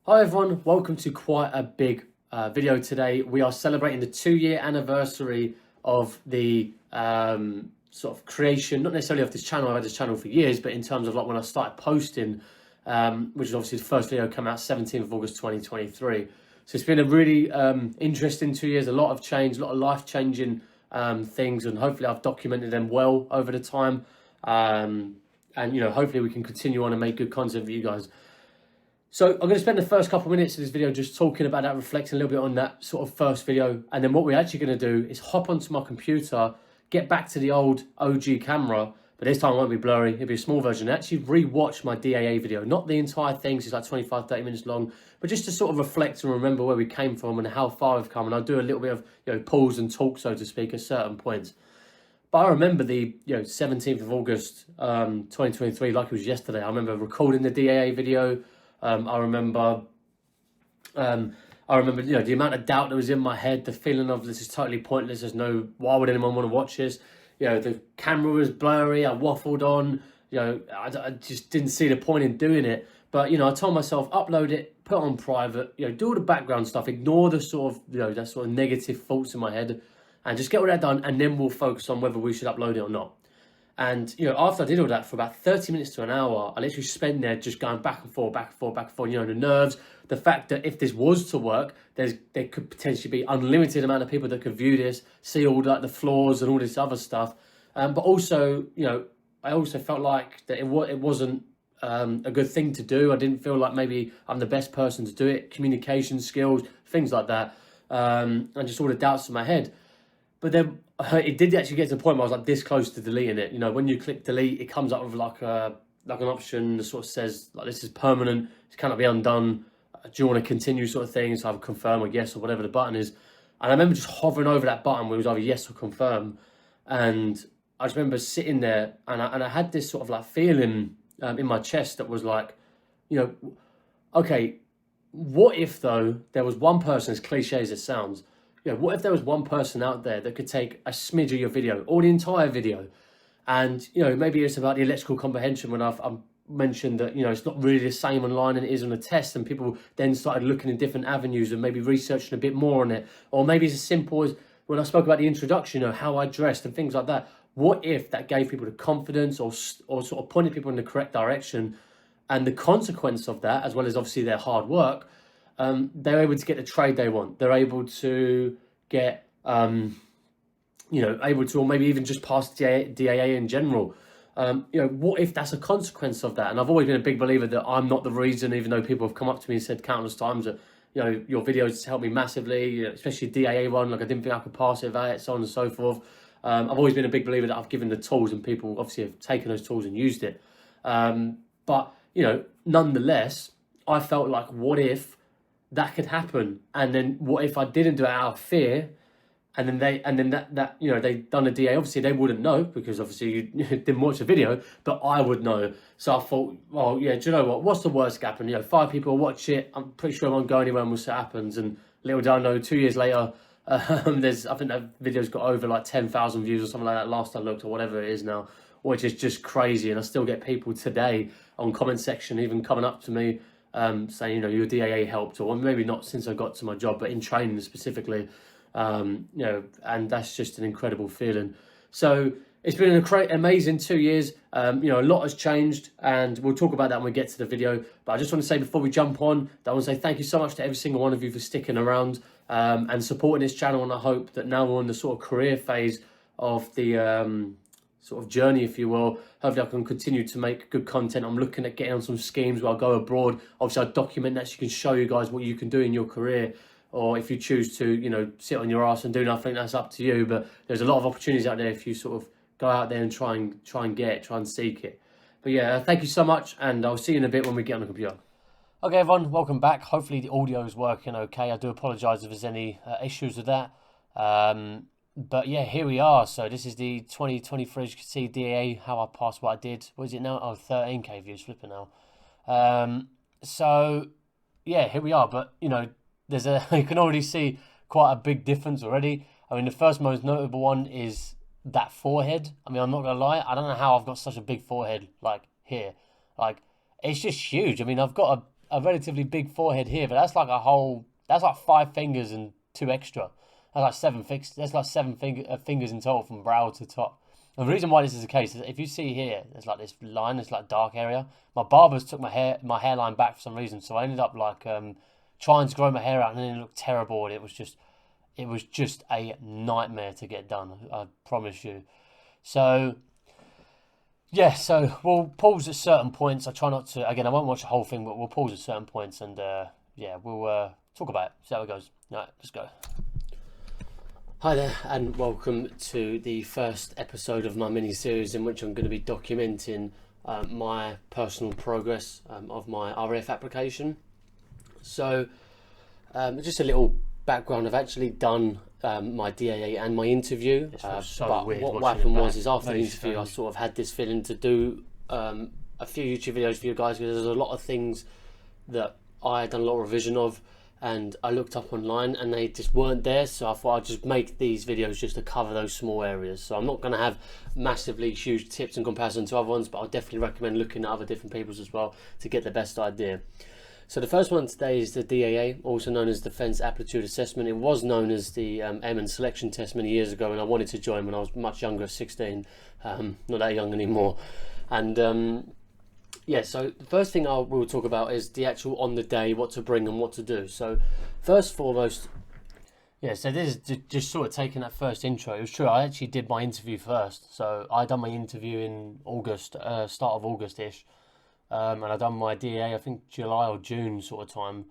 Hi everyone, welcome to quite a big video today. We are celebrating the 2-year anniversary of the sort of creation, not necessarily of this channel. I've had this channel for years, but in terms of like when I started posting, which is obviously the first video came out 17th of August 2023. So it's been a really interesting 2 years, a lot of change, a lot of life-changing things, and hopefully I've documented them well over the time. And hopefully we can continue on and make good content for you guys. So I'm going to spend the first couple of minutes of this video just talking about that, reflecting a little bit on that sort of first video. And then what we're actually going to do is hop onto my computer, get back to the old OG camera, but this time it won't be blurry, it'll be a small version, and actually re-watch my DAA video. Not the entire thing, so it's like 25, 30 minutes long, but just to sort of reflect and remember where we came from and how far we've come. And I'll do a little bit of pause and talk, so to speak, at certain points. But I remember the 17th of August 2023 like it was yesterday. I remember recording the DAA video. I remember the amount of doubt that was in my head, the feeling of this is totally pointless. Why would anyone want to watch this? The camera was blurry. I waffled on. I just didn't see the point in doing it. But I told myself, upload it, put it on private. Do all the background stuff, ignore the sort of that sort of negative thoughts in my head, and just get all that done, and then we'll focus on whether we should upload it or not. And, after I did all that for about 30 minutes to an hour, I literally spent there just going back and forth, back and forth, back and forth, the nerves, the fact that if this was to work, there could potentially be unlimited amount of people that could view this, see all like the flaws and all this other stuff. But also, I also felt like that it wasn't a good thing to do. I didn't feel like maybe I'm the best person to do it, communication skills, things like that, and just all the doubts in my head. But then it did actually get to the point where I was like this close to deleting it. When you click delete, it comes up with like an option that sort of says like this is permanent, it cannot be undone. Do you want to continue, sort of thing? So I would confirm or yes or whatever the button is. And I remember just hovering over that button where it was either yes or confirm. And I just remember sitting there and I had this sort of like feeling in my chest that was like, okay, what if though there was one person, as cliche as it sounds, what if there was one person out there that could take a smidge of your video or the entire video? And, maybe it's about the electrical comprehension when I've mentioned that, it's not really the same online and it is on a test, and people then started looking in different avenues and maybe researching a bit more on it. Or maybe it's as simple as when I spoke about the introduction, how I dressed and things like that. What if that gave people the confidence or sort of pointed people in the correct direction? And the consequence of that, as well as obviously their hard work, they're able to get the trade they want. They're able to get, or maybe even just pass DAA in general. What if that's a consequence of that? And I've always been a big believer that I'm not the reason, even though people have come up to me and said countless times that, your videos helped me massively, especially DAA one, like I didn't think I could pass it without it, so on and so forth. I've always been a big believer that I've given the tools and people obviously have taken those tools and used it. But, nonetheless, I felt like, what if that could happen? And then what if I didn't do it out of fear? And then they'd done a DA. Obviously, they wouldn't know because obviously you didn't watch the video, but I would know. So I thought, well, yeah, do you know what? What's the worst that can happen? 5 people watch it. I'm pretty sure I won't go anywhere and we'll see what happens. And little did I know, 2 years later, I think that video's got over like 10,000 views or something like that last I looked, or whatever it is now, which is just crazy. And I still get people today on comment section even coming up to me saying, your DAA helped, or maybe not since I got to my job, but in training specifically. And that's just an incredible feeling. So it's been an amazing 2 years. A lot has changed, and we'll talk about that when we get to the video. But I just want to say before we jump on, that I want to say thank you so much to every single one of you for sticking around and supporting this channel. And I hope that now we're on the sort of career phase of the sort of journey, if you will. Hopefully I can continue to make good content. I'm looking at getting on some schemes where I go abroad. Obviously I document that so you can show you guys what you can do in your career. Or if you choose to, sit on your ass and do nothing, that's up to you. But there's a lot of opportunities out there if you sort of go out there and try and seek it. But yeah, thank you so much, and I'll see you in a bit when we get on the computer. Okay, everyone, welcome back. Hopefully the audio is working okay. I do apologise if there's any issues with that. But yeah, here we are. So this is the 2023, as you can see, DAA, how I passed what I did. What is it now? Oh, 13k views, flipping now. So yeah, here we are. But, you can already see quite a big difference already. I mean, the first most notable one is that forehead. I mean, I'm not gonna lie, I don't know how I've got such a big forehead like here. Like, it's just huge. I mean, I've got a relatively big forehead here, but that's like a whole. That's like 5 fingers and 2 extra. That's like seven fingers in total from brow to top. And the reason why this is the case is if you see here, there's like this line, this like dark area. My barbers took my hairline back for some reason, so I ended up like trying to grow my hair out, and then it looked terrible. And it was just a nightmare to get done. I promise you. So yeah, so we'll pause at certain points. I try not to. Again, I won't watch the whole thing, but we'll pause at certain points, and yeah, we'll talk about it. See how it goes. All right, let's go. Hi there, and welcome to the first episode of my mini-series in which I'm going to be documenting my personal progress of my RAF application. So, just a little background. I've actually done my DAA and my interview, but what happened was after the interview I sort of had this feeling to do a few YouTube videos for you guys, because there's a lot of things that I had done a lot of revision of, and I looked up online and they just weren't there, so I thought I'd just make these videos just to cover those small areas. So I'm not going to have massively huge tips in comparison to other ones, but I'll definitely recommend looking at other different people's as well to get the best idea. So the first one today is the DAA, also known as Defence Aptitude Assessment. It was known as the Airman Selection Test many years ago, and I wanted to join when I was much younger, 16, not that young anymore. And yeah, so the first thing we'll talk about is the actual on the day, what to bring and what to do. So first and foremost, yeah, so this is just sort of taking that first intro. It was true, I actually did my interview first. So I done my interview in August, start of August-ish. And I done my DA, I think July or June sort of time.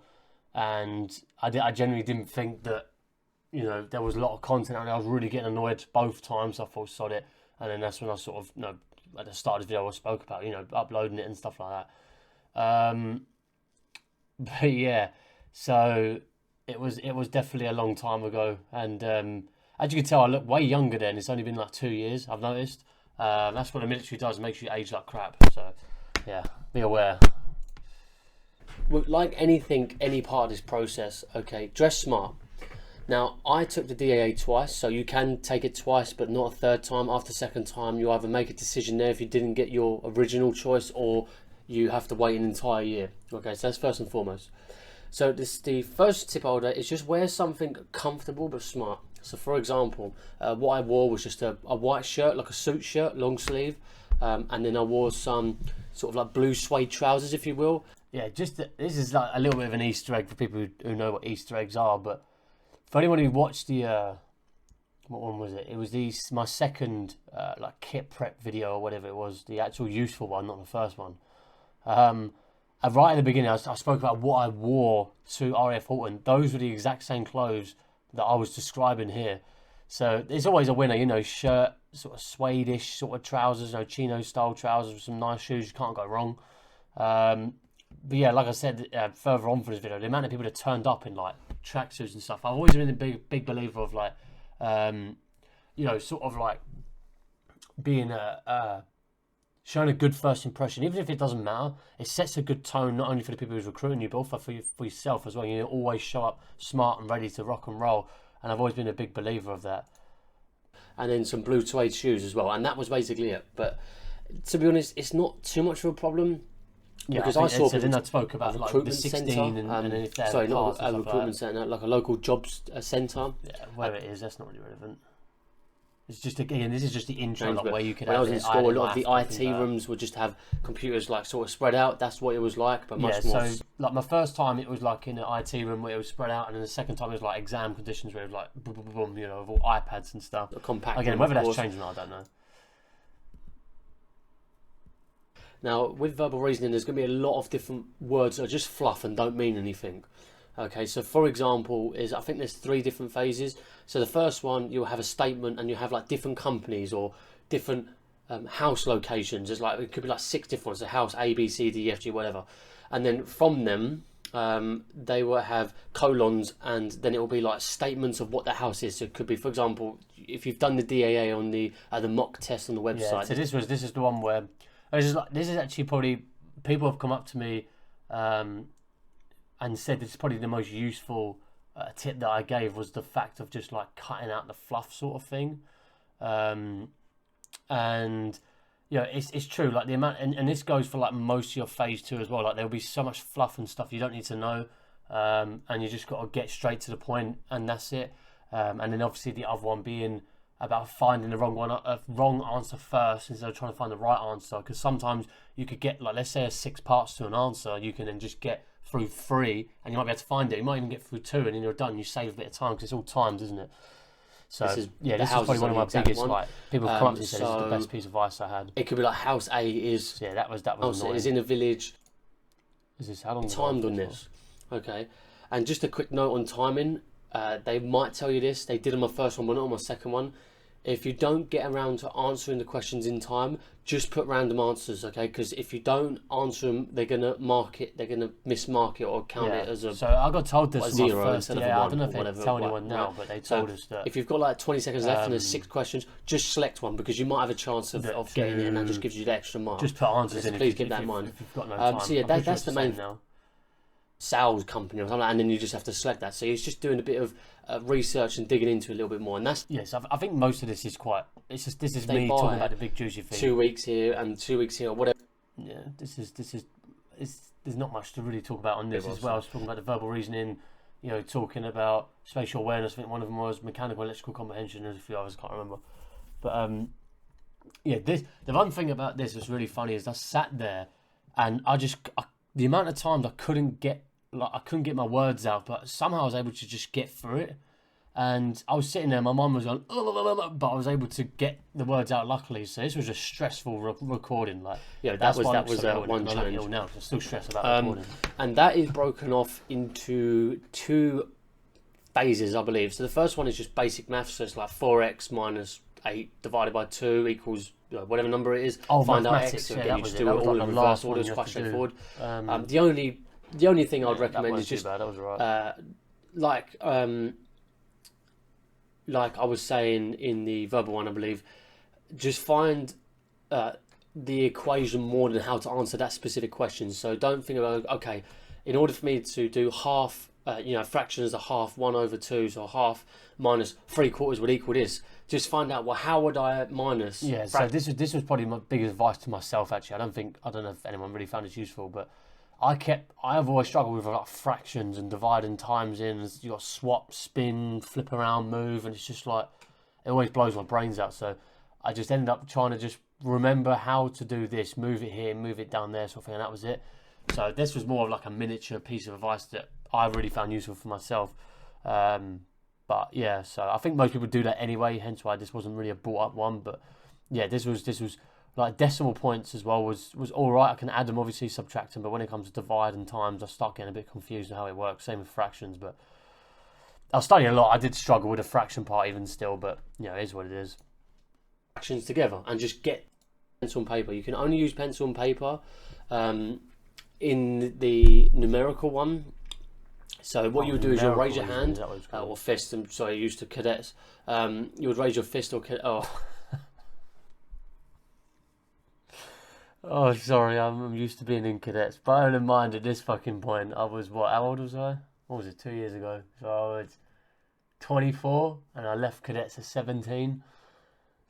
And I generally didn't think that, you know, there was a lot of content out there. I was really getting annoyed both times. I thought, sod it. And then that's when I sort of, you know, at the start of the video I spoke about, you know, uploading it and stuff like that. But yeah, so it was definitely a long time ago, and as you can tell, I look way younger then. It's only been like 2 years, I've noticed. That's what the military does, makes you age like crap. So yeah, be aware. Well, like anything, any part of this process, okay, dress smart. Now, I took the DAA twice, so you can take it twice, but not a third time. After second time, you either make a decision there if you didn't get your original choice, or you have to wait an entire year. Okay, so that's first and foremost. So the first tip holder is just wear something comfortable but smart. So for example, what I wore was just a white shirt, like a suit shirt, long sleeve, and then I wore some sort of like blue suede trousers, if you will. Yeah, just this is like a little bit of an Easter egg for people who know what Easter eggs are, but for anyone who watched the, what one was it? It was my second like kit prep video or whatever it was, the actual useful one, not the first one. Right at the beginning, I spoke about what I wore to RAF Halton. Those were the exact same clothes that I was describing here. So it's always a winner, you know, shirt, sort of suede-ish sort of trousers, you know, chino style trousers with some nice shoes. You can't go wrong. But yeah, like I said further on for this video, the amount of people that turned up in like tracksuits and stuff. I've always been a big believer of like, you know, sort of like being showing a good first impression, even if it doesn't matter. It sets a good tone not only for the people who's recruiting you, but also for yourself as well. You always show up smart and ready to rock and roll, and I've always been a big believer of that. And then some blue suede shoes as well, and that was basically it. But to be honest, it's not too much of a problem. Yeah, because I saw people. Then I spoke about like the 16 and then if they're sorry, not a recruitment centre, like a local jobs centre. Yeah, where it is, that's not really relevant. It's just again, this is just the intro, like where you could. When I was in school, a lot of the IT rooms would just have computers like sort of spread out. That's what it was like, but much more. So like my first time, it was like in an IT room where it was spread out, and then the second time it was like exam conditions where it was like boom, boom, boom, you know, with all iPads and stuff. A compact. Again, whether that's changing or not, I don't know. Now, with verbal reasoning, there's going to be a lot of different words that are just fluff and don't mean anything. Okay, so for example, I think there's 3 different phases. So the first one, you'll have a statement and you have like different companies or different house locations. There's like, it could be like 6 different ones, a house A, B, C, D, E, F, G, whatever. And then from them, they will have colons, and then it will be like statements of what the house is. So it could be, for example, if you've done the DAA on the mock test on the website. Yeah, so this is the one where, this is actually probably, people have come up to me and said this is probably the most useful tip that I gave, was the fact of just like cutting out the fluff sort of thing. And Yeah, it's true. Like the amount, and this goes for like most of your phase two as well. Like there'll be so much fluff and stuff you don't need to know, and you just got to get straight to the point, and that's it. And then obviously the other one being about finding the wrong answer first instead of trying to find the right answer. Because sometimes you could get, like, let's say, 6 parts to an answer, you can then just get through 3, and you might be able to find it. You might even get through 2, and then you're done. You save a bit of time because it's all timed, isn't it? So this is probably one of my biggest one. Like people come up to me and say, "This is the best piece of advice I had." It could be like house A is. Yeah, that was annoying. Is in a village. Is this how long timed on this? Okay, and just a quick note on timing. They might tell you this. They did on my first one, but not on my second one. If you don't get around to answering the questions in time, just put random answers, okay? Because if you don't answer them, they're gonna mark it. They're gonna mismark it or count it as a. So I got told this zero first. instead of I one don't know if or they tell anyone now, but they told us that if you've got like 20 seconds left and there's 6 questions, just select one because you might have a chance of getting it, and that just gives you the extra mark. Just put answers in. Please keep that in mind. If you've got no time. So yeah, that's the main now. Sales company or something like that, and then you just have to select that. So it's just doing a bit of research and digging into it a little bit more, and that's I think most of this is quite. This is me talking about the big juicy thing. 2 weeks here and 2 weeks here, or whatever. Yeah, there's not much to really talk about on this as well. I was talking about the verbal reasoning, talking about spatial awareness. I think one of them was mechanical electrical comprehension. There's a few others I can't remember, but the one thing about this that's really funny is I sat there and the amount of times I couldn't get my words out, but somehow I was able to just get through it. And I was sitting there, my mum was going, but I was able to get the words out luckily. So this was a stressful recording. Like, that was one challenge. I'm now, I'm still stressed about recording. And that is broken off into 2 phases, I believe. So the first one is just basic maths. So it's like 4x minus 8 divided by 2 equals whatever number it is. Find out x. So again, you just do it all in reverse order. It's quite straightforward. The only thing I would recommend is just that was right. Like I was saying in the verbal one, I believe, just find the equation more than how to answer that specific question. So don't think about, okay, in order for me to do half, fractions are half 1/2, so half minus 3/4 would equal this. Just find out, well, how would I minus? Yeah, so this was probably my biggest advice to myself, actually. I don't know if anyone really found it useful, but I have always struggled with like fractions and dividing times in. You got swap, spin, flip around, move, and it's just like it always blows my brains out. So I just ended up trying to just remember how to do this, move it here, move it down there, sort of thing, and that was it. So this was more of like a miniature piece of advice that I really found useful for myself. But yeah, so I think most people do that anyway, hence why this wasn't really a brought up one. But yeah, this was like decimal points as well was all right. I can add them, obviously subtract them, but when it comes to divide and times, I start getting a bit confused on how it works. Same with fractions, but I was studying a lot. I did struggle with the fraction part even still, but it is what it is. Fractions together and just get pencil and paper. You can only use pencil and paper in the numerical one. So what you would do is you'll raise your hand or fist. I'm sorry, used to cadets. You would raise your fist or Oh, sorry, I'm used to being in cadets. Bearing in mind, at this fucking point, I was, how old was I? What was it, 2 years ago? So I was 24, and I left cadets at 17.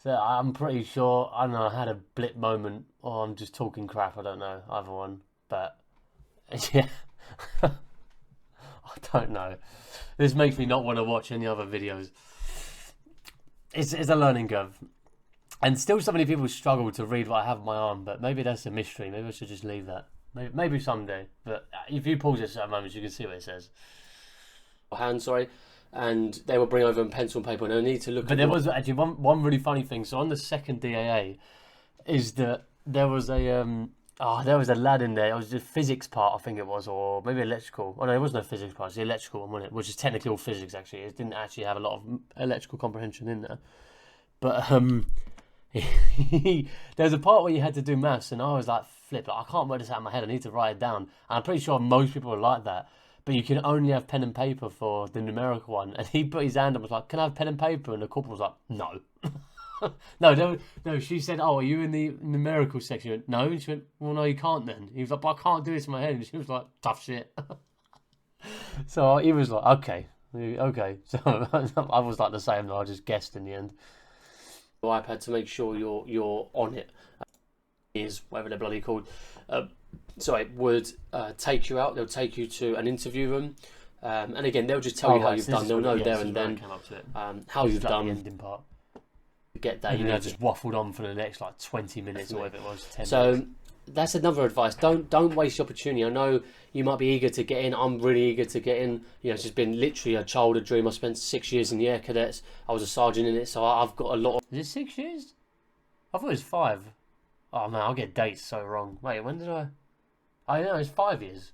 So I'm pretty sure, I don't know, I had a blip moment, or I'm just talking crap, I don't know, either one. But, yeah, I don't know. This makes me not want to watch any other videos. It's a learning curve. And still so many people struggle to read what I have on my arm, but maybe that's a mystery. Maybe I should just leave that. Maybe someday. But if you pause it at certain moments, you can see what it says. Hand, sorry. And they will bring over a pencil and paper, and I need to look. But there was actually one really funny thing. So on the second DAA, is that there was a lad in there. It was the physics part, I think it was, or maybe electrical. Oh no, there was no physics part. It's the electrical one, wasn't it? Which is technically all physics. Actually, it didn't actually have a lot of electrical comprehension in there. But there's a part where you had to do maths, and I was like, flip, I can't work this out in my head, I need to write it down. And I'm pretty sure most people are like that, but you can only have pen and paper for the numerical one. And he put his hand up and was like, can I have pen and paper? And the corporal was like, no. No, she said, oh, are you in the numerical section? He went, no. And she went, well, no, you can't then. He was like, but I can't do this in my head. And she was like, tough shit. So he was like, okay. So I was like the same, though. I just guessed in the end. iPad to make sure you're on it. is whatever they're bloody called. Sorry, would take you out. They'll take you to an interview room, and again, they'll just tell you how you've done. They'll know there and then how you've done. The ending part. Get that. You know, just waffled on for the next like 20 minutes or whatever it was. 10 so minutes. that's another advice. Don't waste the opportunity. I know you might be eager to get in. I'm really eager to get in. You know, it's just been literally a childhood dream. I spent 6 years in the Air Cadets. I was a sergeant in it, so I've got a lot of... Is it 6 years? I thought it was 5. Oh man, I'll get dates so wrong. Wait, when did I know it's 5 years.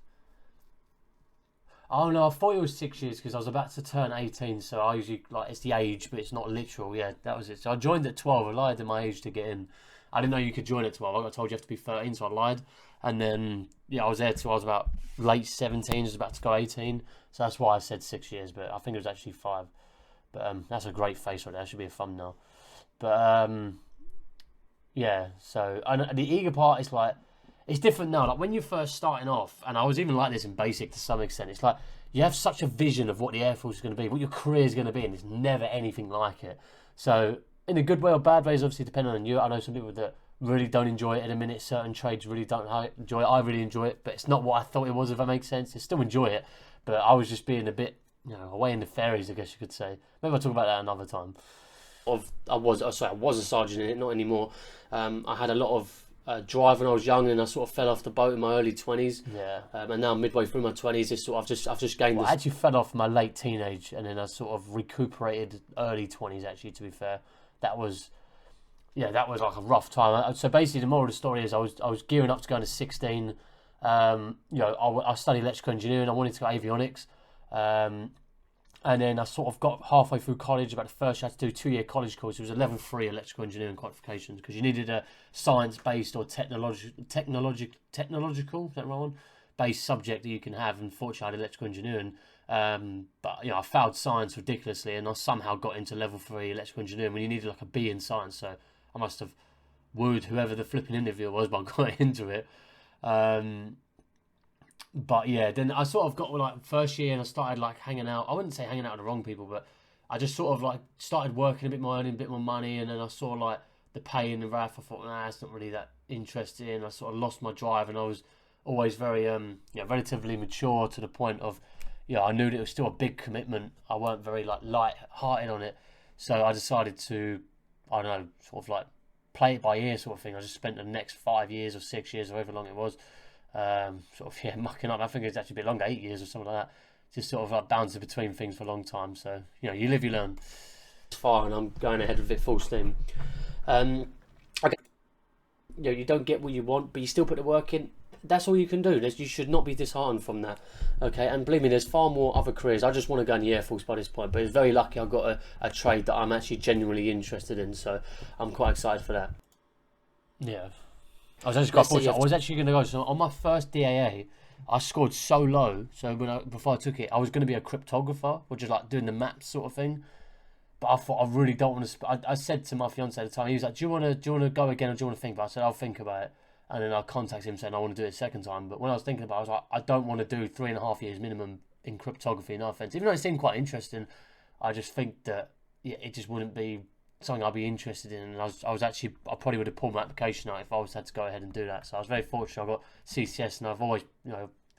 Oh no, I thought it was 6 years because I was about to turn 18, so I usually, like, it's the age, but it's not literal. Yeah, that was it. So I joined at 12. I lied to my age to get in. I didn't know you could join at 12. I got told you have to be 13, so I lied. And then, yeah, I was there till I was about late 17, just about to go 18. So that's why I said 6 years, but I think it was actually 5. But that's a great face right there. That should be a thumbnail. But, yeah, so and the eager part is like, it's different now. Like when you're first starting off, and I was even like this in basic to some extent, it's like you have such a vision of what the Air Force is going to be, what your career is going to be, and it's never anything like it. So in a good way or bad ways, obviously depending on you. I know some people that really don't enjoy it at a minute. Certain trades really don't enjoy it. I really enjoy it, but it's not what I thought it was, if that makes sense. I still enjoy it, but I was just being a bit, you know, away in the fairies, I guess you could say. Maybe I'll talk about that another time. I was a sergeant in it, not anymore. I had a lot of drive when I was young, and I sort of fell off the boat in my early 20s. Yeah. And now midway through my 20s, it's sort of I've just gained this. I actually fell off my late teenage, and then I sort of recuperated early 20s. Actually, to be fair, that was like a rough time. So basically, the moral of the story is I was gearing up to go into 16. You know, I studied electrical engineering. I wanted to go avionics. And then I sort of got halfway through college. About the first year, I had to do a 2-year college course. It was a level 3 electrical engineering qualifications because you needed a science-based or technological, is that the right one? Based subject that you can have. Unfortunately, I had electrical engineering. But, you know, I failed science ridiculously, and I somehow got into level 3 electrical engineering when you needed like a B in science. So I must have wooed whoever the flipping interviewer was, but I got into it. But yeah, then I sort of got like first year, and I started like hanging out. I wouldn't say hanging out with the wrong people, but I just sort of like started working a bit more, earning a bit more money, and then I saw like the pay and the RAF. I thought, nah, it's not really that interesting. I sort of lost my drive, and I was always very relatively mature to the point of, I knew that it was still a big commitment. I weren't very like light-hearted on it, so I decided to, I don't know, sort of like play it by ear sort of thing. I just spent the next 5 years or 6 years, or however long it was, mucking up. I think it's actually a bit longer, 8 years or something like that. Just sort of like bouncing between things for a long time. So, you live, you learn. It's far, and I'm going ahead with it full steam. Okay. You don't get what you want, but you still put the work in. That's all you can do. You should not be disheartened from that. Okay, and believe me, there's far more other careers. I just want to go in the Air Force by this point, but it's very lucky I got a trade that I'm actually genuinely interested in, so I'm quite excited for that. Yeah. I was actually going to go. So on my first DAA, I scored so low. So before I took it, I was going to be a cryptographer, which is like doing the maps sort of thing. But I thought I really don't want to. I said to my fiance at the time, he was like, "Do you want to go again, or do you want to think about it?" I said, "I'll think about it." And then I contacted him saying I want to do it a second time. But when I was thinking about it, I was like, I don't want to do 3.5 years minimum in cryptography. No offense, even though it seemed quite interesting, I just think that it just wouldn't be something I'd be interested in, and I probably would have pulled my application out if I was had to go ahead and do that. So I was very fortunate. I got CCS, and I've always,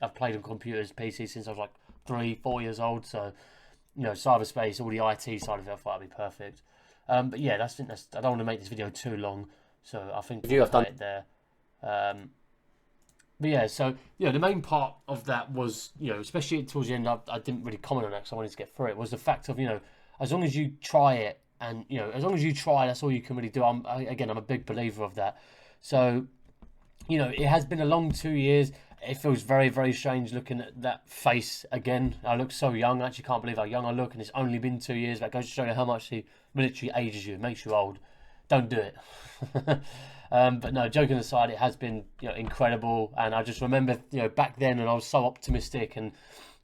I've played on computers, PC since I was like 3-4 years old. So, cyberspace, all the IT side of it, I thought would be perfect. But yeah, I don't want to make this video too long, so I think I'll cut it there. But yeah, so the main part of that was, especially towards the end, I didn't really comment on that because I wanted to get through it. Was the fact of, as long as you try it. And, as long as you try, that's all you can really do. I'm a big believer of that. So, it has been a long 2 years. It feels very, very strange looking at that face again. I look so young. I actually can't believe how young I look. And it's only been 2 years. That goes to show you how much the military ages you. It makes you old. Don't do it. But no, joking aside, it has been, incredible. And I just remember, back then, and I was so optimistic, and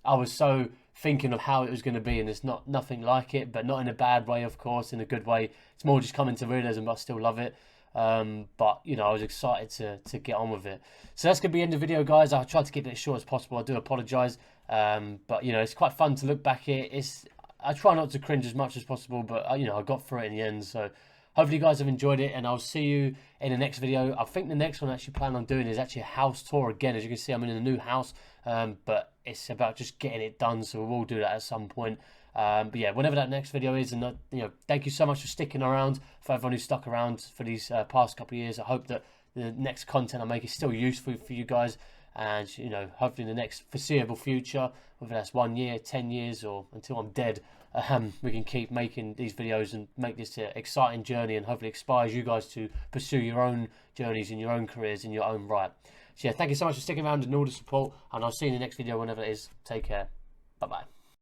I was so thinking of how it was going to be, and it's nothing like it, but not in a bad way, of course, in a good way. It's more just coming to realism, but I still love it. But I was excited to get on with it. So that's going to be the end of the video, guys. I tried to keep it as short as possible. I do apologise. But it's quite fun to look back at. I try not to cringe as much as possible, but I got through it in the end. So hopefully you guys have enjoyed it, and I'll see you in the next video. I think the next one I actually plan on doing is actually a house tour again. As you can see, I'm in a new house, but it's about just getting it done, so we'll do that at some point. But yeah, whenever that next video is, and thank you so much for sticking around, for everyone who's stuck around for these past couple of years. I hope that the next content I make is still useful for you guys, and hopefully in the next foreseeable future, whether that's 1 year, 10 years, or until I'm dead, we can keep making these videos and make this an exciting journey, and hopefully inspires you guys to pursue your own journeys and your own careers in your own right. So yeah, thank you so much for sticking around and all the support, and I'll see you in the next video whenever it is. Take care. Bye bye.